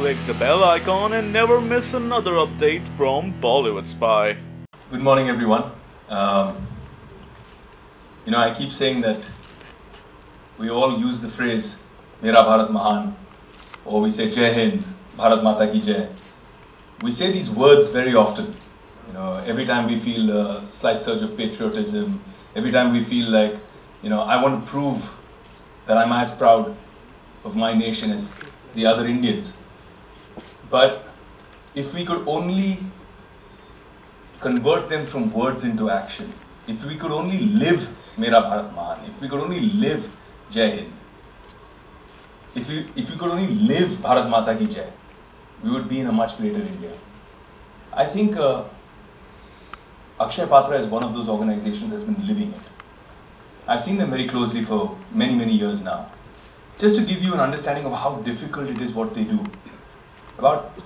click the bell icon and never miss another update from Bollywood Spy. Good morning, everyone. I keep saying that we all use the phrase "Mera Bharat Mahan," or we say "Jai Hind, Bharat Mata Ki Jai." We say these words very often. Every time we feel a slight surge of patriotism, every time we feel like, I want to prove that I'm as proud of my nation as the other Indians. But if we could only convert them from words into action, if we could only live Mera Bharat Mahan, if we could only live Jai Hind, if we could only live Bharat Mata Ki Jai, we would be in a much greater India. I think Akshay Patra is one of those organizations that's been living it. I've seen them very closely for many, many years now. Just to give you an understanding of how difficult it is what they do. About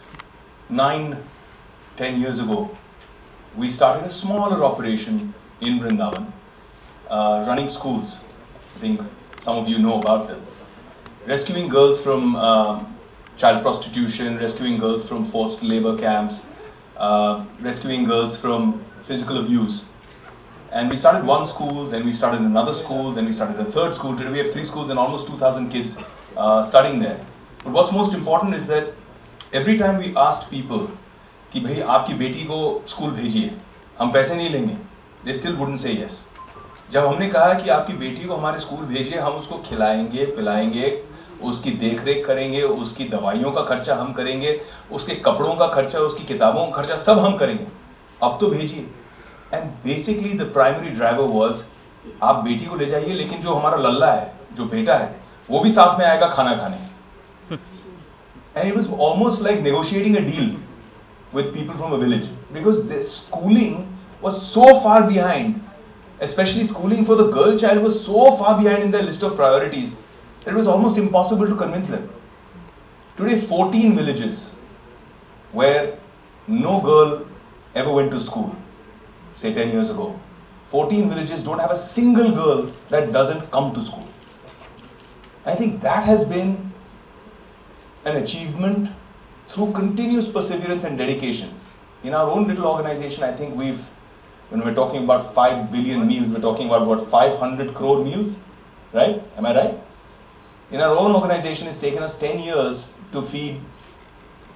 9-10 years ago, we started a smaller operation in Vrindavan, running schools. I think some of you know about them. Rescuing girls from child prostitution, rescuing girls from forced labor camps, rescuing girls from physical abuse. And we started one school, then we started another school, then we started a third school. Today we have 3 schools and almost 2,000 kids studying there. But what's most important is that every time we asked people कि भाई आपकी बेटी को school भेजिए, हम पैसे नहीं लेंगे, they still wouldn't say yes. जब हमने कहा कि आपकी बेटी को हमारे स्कूल भेजिए, हम उसको खिलाएंगे, पिलाएंगे, उसकी देखरेख करेंगे, उसकी दवाइयों का खर्चा हम करेंगे, उसके कपड़ों का खर्चा, उसकी किताबों का खर्चा सब हम करेंगे, अब तो भेजिए. And basically the primary driver was आप बेटी को ले जाइए, लेकिन जो हमारा लल्ला है, जो बेटा है, वो भी साथ में आएगा खाना खाने. And it was almost like negotiating a deal with people from a village, because the schooling was so far behind, especially schooling for the girl child was so far behind in their list of priorities that it was almost impossible to convince them. Today 14 villages where no girl ever went to school, say 10 years ago, 14 villages don't have a single girl that doesn't come to school. I think that has been an achievement through continuous perseverance and dedication. In our own little organization, I think when we're talking about 5 billion meals, we're talking about what, 500 crore meals, right? Am I right? In our own organization, it's taken us 10 years to feed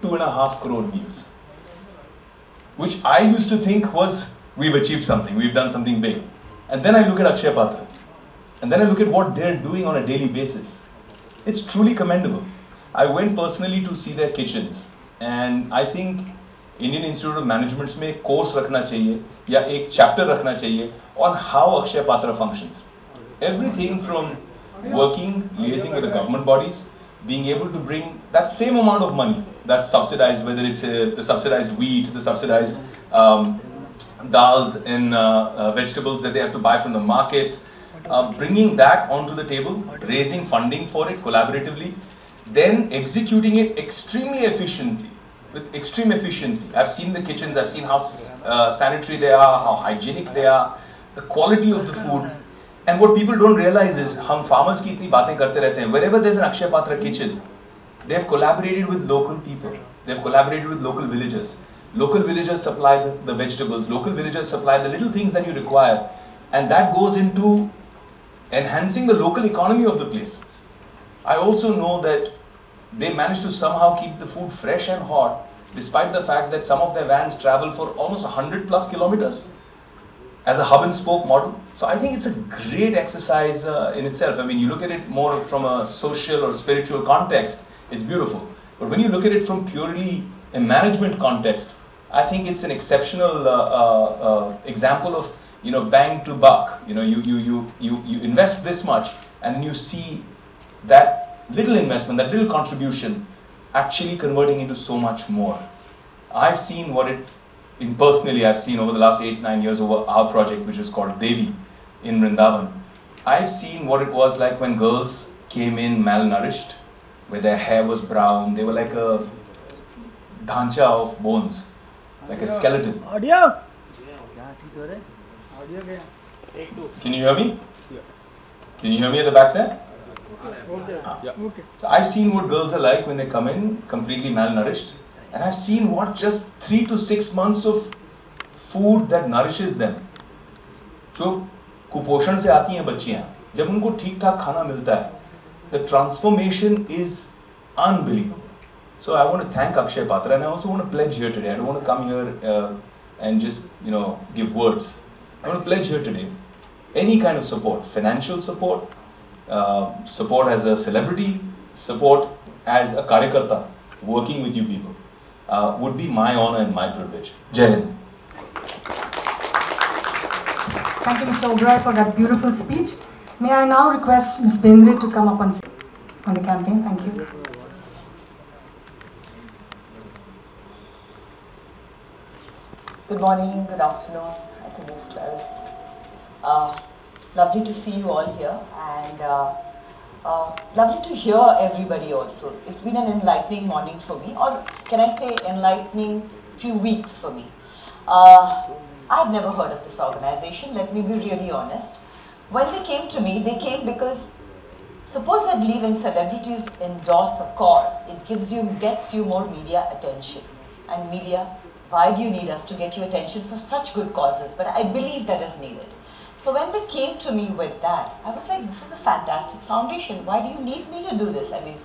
2.5 crore meals, which I used to think was, we've achieved something, we've done something big. And then I look at Akshay Patra, and then I look at what they're doing on a daily basis. It's truly commendable. I went personally to see their kitchens, and I think Indian Institute of Management में course रखना चाहिए या एक chapter रखना चाहिए on how Akshay Patra functions. Everything from working, liaising with the government bodies, being able to bring that same amount of money that's subsidized, whether it's the subsidized wheat, the subsidized dals and vegetables that they have to buy from the markets, bringing that onto the table, raising funding for it collaboratively, then executing it extremely efficiently, with extreme efficiency. I've seen the kitchens, I've seen how sanitary they are, how hygienic they are, the quality of the food. And what people don't realize is, हम farmers की इतनी बातें करते रहते हैं. Wherever there's an Akshay Patra kitchen, they've collaborated with local people. They've collaborated with local villagers. Local villagers supply the vegetables. Local villagers supply the little things that you require. And that goes into enhancing the local economy of the place. I also know that they managed to somehow keep the food fresh and hot, despite the fact that some of their vans travel for almost 100+ kilometers as a hub and spoke model. So I think it's a great exercise in itself. I mean, you look at it more from a social or spiritual context, it's beautiful. But when you look at it from purely a management context, I think it's an exceptional example of, bang to buck. You invest this much and you see that little investment, that little contribution actually converting into so much more. I've seen personally I've seen over the last 8-9 years over our project, which is called Devi in Vrindavan. I've seen what it was like when girls came in malnourished, where their hair was brown, they were like a dhancha of bones, like a skeleton. Audio? Can you hear me? Can you hear me at the back there? Okay. So I've seen what girls are like when they come in completely malnourished, and I've seen what just 3 to 6 months of food that nourishes them. जो कुपोषण से आती हैं बच्चियां, जब उनको ठीक ठाक खाना मिलता है, the transformation is unbelievable. So I want to thank Akshay Patra, and I also want to pledge here today. I don't want to come here and just give words. I want to pledge here today any kind of support, financial support, support as a celebrity, support as a karyakarta, working with you people, would be my honor and my privilege. Jai Hind. Thank you, Mr. Oberoi, for that beautiful speech. May I now request Ms. Bendre to come up on the campaign. Thank you. Good morning, good afternoon. I think it's 12. Lovely to see you all here, and lovely to hear everybody also. It's been an enlightening morning for me, or can I say enlightening few weeks for me. I've never heard of this organization, let me be really honest. When they came to me, they came because supposedly when celebrities endorse a cause, it gets you more media attention. And media, why do you need us to get you attention for such good causes? But I believe that is needed. So when they came to me with that, I was like, this is a fantastic foundation. Why do you need me to do this? I mean,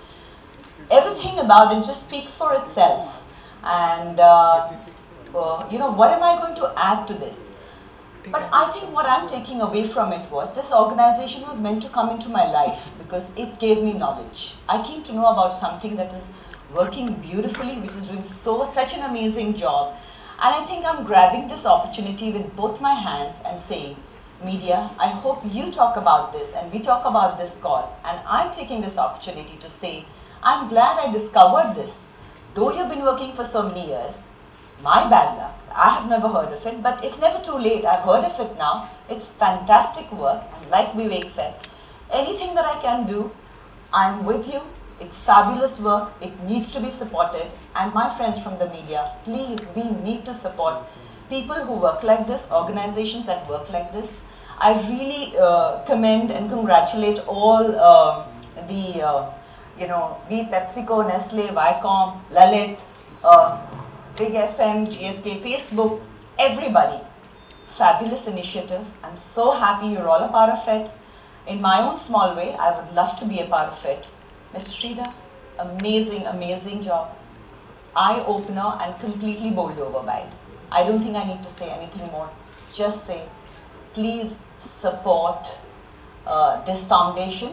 everything about it just speaks for itself. And what am I going to add to this? But I think what I'm taking away from it was this organization was meant to come into my life because it gave me knowledge. I came to know about something that is working beautifully, which is doing such an amazing job. And I think I'm grabbing this opportunity with both my hands and saying, media, I hope you talk about this and we talk about this cause. And I'm taking this opportunity to say, I'm glad I discovered this. Though you've been working for so many years, my bad luck. I have never heard of it, but it's never too late. I've heard of it now. It's fantastic work. And like Vivek said, anything that I can do, I'm with you. It's fabulous work. It needs to be supported. And my friends from the media, please, we need to support people who work like this, organizations that work like this. I really commend and congratulate all be PepsiCo, Nestle, Viacom, Lalit, Big FM, GSK, Facebook, everybody. Fabulous initiative. I'm so happy you're all a part of it. In my own small way, I would love to be a part of it. Mr. Sridhar, amazing, amazing job. Eye-opener and completely bowled over by it. I don't think I need to say anything more. Just say, please support this foundation.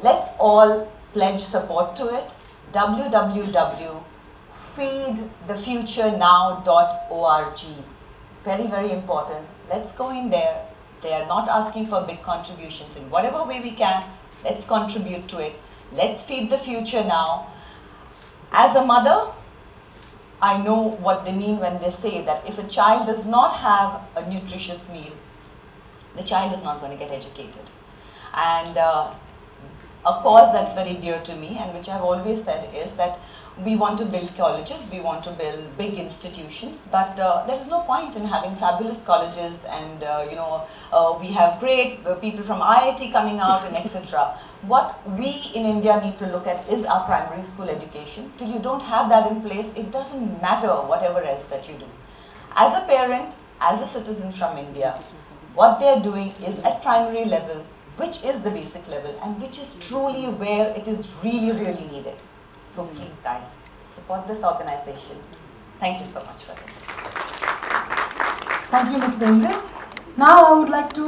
Let's all pledge support to it. www.feedthefuturenow.org. Very, very important. Let's go in there. They are not asking for big contributions. In whatever way we can, let's contribute to it. Let's feed the future now. As a mother, I know what they mean when they say that if a child does not have a nutritious meal, the child is not going to get educated. And a cause that's very dear to me and which I've always said is that we want to build colleges, we want to build big institutions, but there is no point in having fabulous colleges and we have great people from IIT coming out and etc. What we in India need to look at is our primary school education. Till you don't have that in place, it doesn't matter whatever else that you do. As a parent, as a citizen from India, what they are doing is at primary level, which is the basic level and which is truly where it is really, really needed. So please guys, support this organization. Thank you so much for this. Thank you, Ms. Bendre. Now I would like to